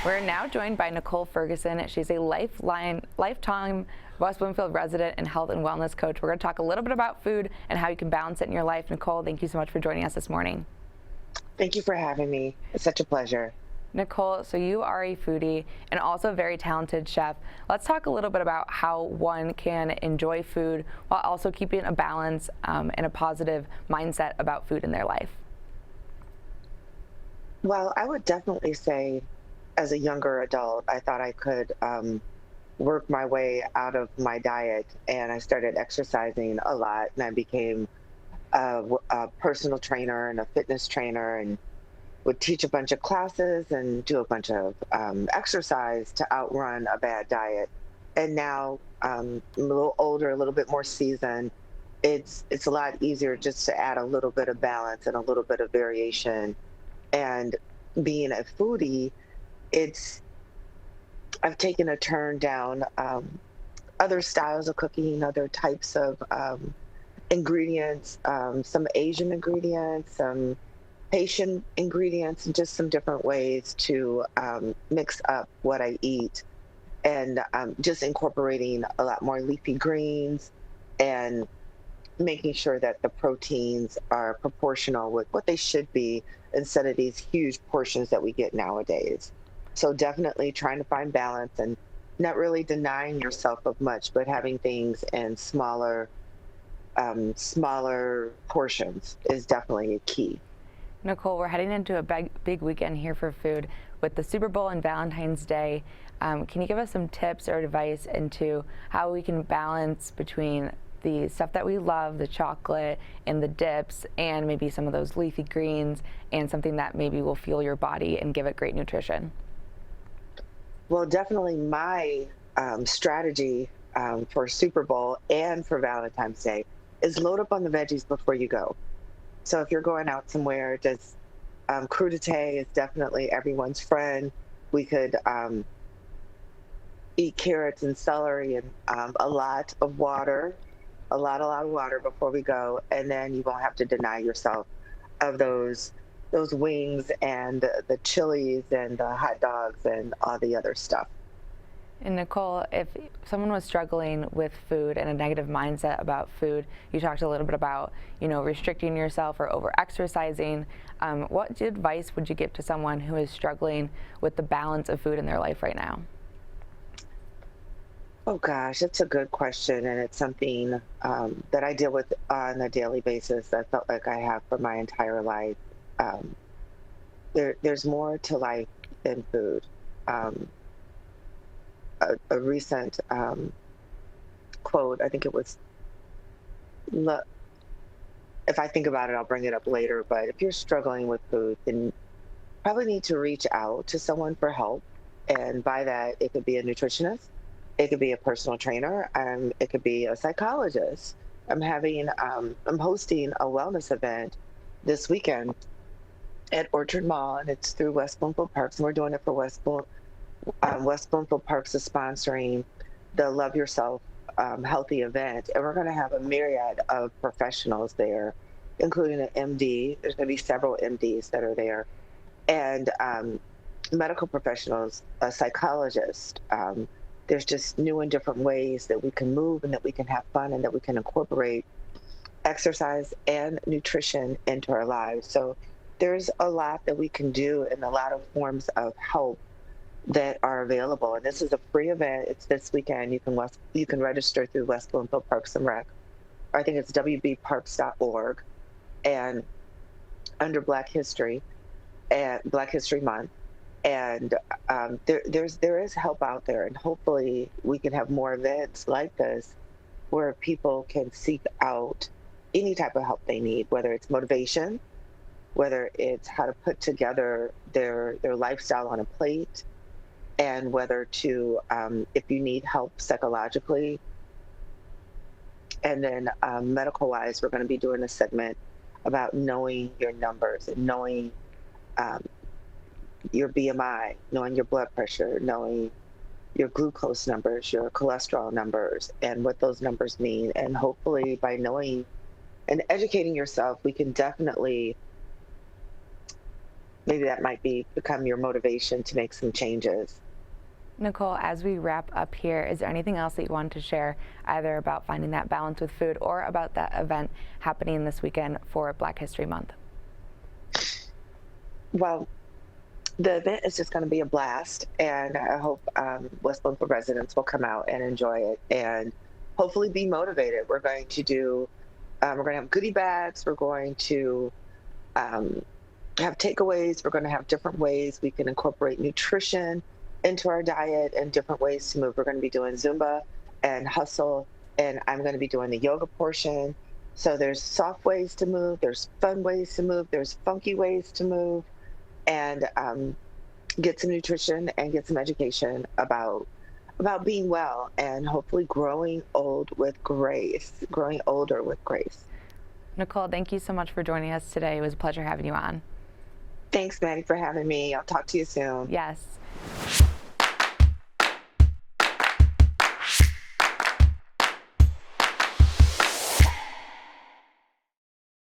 We're now joined by Nichole Ferguson. She's a lifetime West Bloomfield resident and health and wellness coach. We're going to talk a little bit about food and how you can balance it in your life. Nichole, thank you so much for joining us this morning. Thank you for having me. It's such a pleasure. Nichole, so you are a foodie and also a very talented chef. Let's talk a little bit about how one can enjoy food while also keeping a balance and a positive mindset about food in their life. Well, I would definitely say as a younger adult, I thought I could work my way out of my diet, and I started exercising a lot, and I became a personal trainer and a fitness trainer, and would teach a bunch of classes and do a bunch of exercise to outrun a bad diet. And now I'm a little older, a little bit more seasoned. It's a lot easier just to add a little bit of balance and a little bit of variation. And being a foodie, I've taken a turn down other styles of cooking, other types of ingredients, some Asian ingredients, some Haitian ingredients, and just some different ways to mix up what I eat, and just incorporating a lot more leafy greens and making sure that the proteins are proportional with what they should be instead of these huge portions that we get nowadays. So definitely trying to find balance and not really denying yourself of much, but having things in smaller portions is definitely a key. Nichole, we're heading into a big weekend here for food with the Super Bowl and Valentine's Day. Can you give us some tips or advice into how we can balance between the stuff that we love, the chocolate and the dips, and maybe some of those leafy greens and something that maybe will fuel your body and give it great nutrition? Well, definitely my strategy for Super Bowl and for Valentine's Day is load up on the veggies before you go. So if you're going out somewhere, just crudité is definitely everyone's friend. We could eat carrots and celery and a lot of water, a lot of water before we go, and then you won't have to deny yourself of those wings and the chilies and the hot dogs and all the other stuff. And Nichole, if someone was struggling with food and a negative mindset about food, you talked a little bit about, restricting yourself or over-exercising. What advice would you give to someone who is struggling with the balance of food in their life right now? Oh gosh, that's a good question, and it's something that I deal with on a daily basis. I felt like I have for my entire life. Um, there's more to life than food. A recent quote, I think it was, "Look, if I think about it, I'll bring it up later, but if you're struggling with food, then you probably need to reach out to someone for help. And by that, it could be a nutritionist, it could be a personal trainer, it could be a psychologist. I'm hosting a wellness event this weekend at Orchard Mall, and it's through West Bloomfield Parks, and we're doing it for West Bloomfield Parks is sponsoring the Love Yourself Healthy event, and we're going to have a myriad of professionals there, including an MD. There's going to be several MDs that are there, and medical professionals, a psychologist. There's just new and different ways that we can move and that we can have fun and that we can incorporate exercise and nutrition into our lives. So there's a lot that we can do and a lot of forms of help that are available. And this is a free event. It's this weekend. You can register through West Bloomfield Parks and Rec. I think it's wbparks.org, and under Black History and Black History Month. And there is help out there, and hopefully we can have more events like this where people can seek out any type of help they need, whether it's motivation, whether it's how to put together their lifestyle on a plate, and whether to, if you need help psychologically. And then medical-wise, we're going to be doing a segment about knowing your numbers and knowing your BMI, knowing your blood pressure, knowing your glucose numbers, your cholesterol numbers, and what those numbers mean. And hopefully by knowing and educating yourself, we can definitely maybe that might become your motivation to make some changes. Nichole, as we wrap up here, is there anything else that you want to share, either about finding that balance with food or about that event happening this weekend for Black History Month? Well, the event is just going to be a blast, and I hope West Bloomfield residents will come out and enjoy it and hopefully be motivated. We're going to have goodie bags. We're going to have takeaways. We're going to have different ways we can incorporate nutrition into our diet and different ways to move. We're going to be doing Zumba and hustle, and I'm going to be doing the yoga portion. So there's soft ways to move, there's fun ways to move, there's funky ways to move, and get some nutrition and get some education about being well and hopefully growing older with grace. Nichole, thank you so much for joining us today. It was a pleasure having you on. Thanks, Maddie, for having me. I'll talk to you soon. Yes.